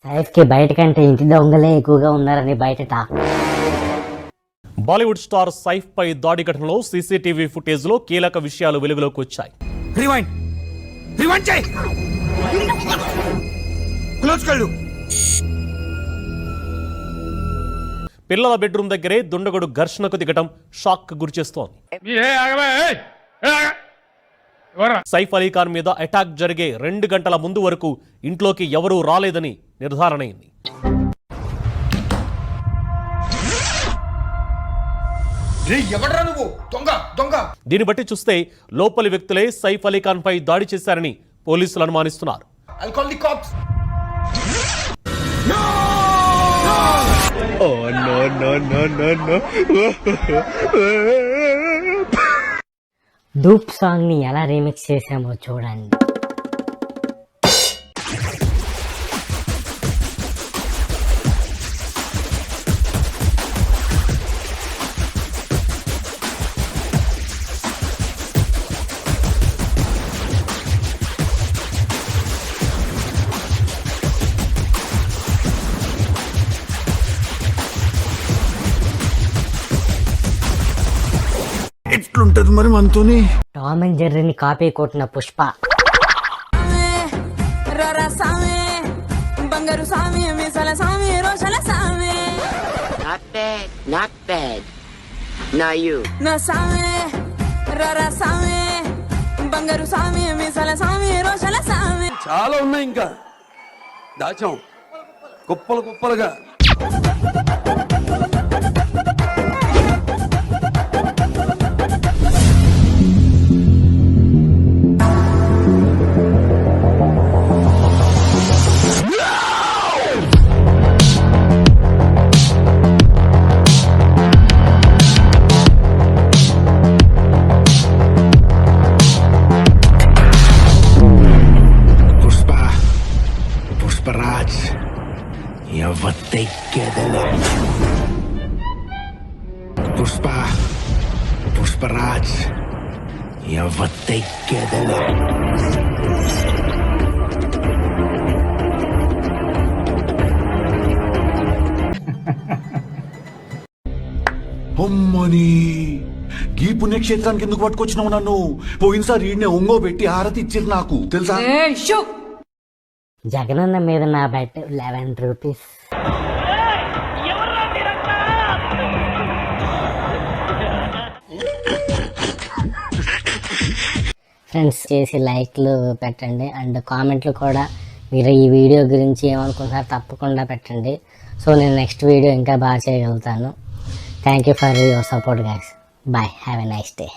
సైఫ్కి బయట కంటే ఇంటి దొంగలే ఎక్కువగా ఉన్నారని బయట టాక్. బాలీవుడ్ స్టార్ సైఫ్ పై దాడి ఘటనలో సీసీటీవీ ఫుటేజ్ లో కీలక విషయాలు వెలుగులోకి వచ్చాయి. పిల్లల బెడ్రూమ్ దగ్గరే దుండగుడు ఘర్షణకు దిగటం షాక్ గురిచేస్తోంది. సైఫ్ అలీ ఖాన్ మీద అటాక్ జరిగే 2 గంటల ముందు వరకు ఇంట్లోకి ఎవరూ రాలేదని నిర్ధారణ అయింది. దీన్ని బట్టి చూస్తే లోపలి వ్యక్తులే సైఫ్ అలీ ఖాన్ పై దాడి చేశారని పోలీసులు అనుమానిస్తున్నారు. ధూప్ సాంగ్ ని ఎలా రీమిక్స్ చేసామో చూడండి. ఎట్లుంటది మరి మనతోని? టామ్ అండ్ జెర్రీని కాపీ కొట్టిన పుష్ప. చాలా ఉన్నాయి, ఇంకా దాచాం కుప్పలు కుప్పలుగా. పుష్పరాజ్ పుష్పరాజ్ అమ్మని ఈ పుణ్యక్షేత్రానికి ఎందుకు పట్టుకొచ్చినావు నన్ను? పోయినసారి ఈయన ఒంగో పెట్టి హారతి ఇచ్చారు నాకు, తెలుసా? జగనన్న మీద నా బెట్ 11 రూపీస్. ఫ్రెండ్స్ చేసి లైక్లు పెట్టండి అండ్ కామెంట్లు కూడా మీరు ఈ వీడియో గురించి ఏమనుకుంటున్నారో తప్పకుండా పెట్టండి. సో నేను నెక్స్ట్ వీడియో ఇంకా బాగా చేయగలుగుతాను. Thank you for your support guys. Bye, have a nice day.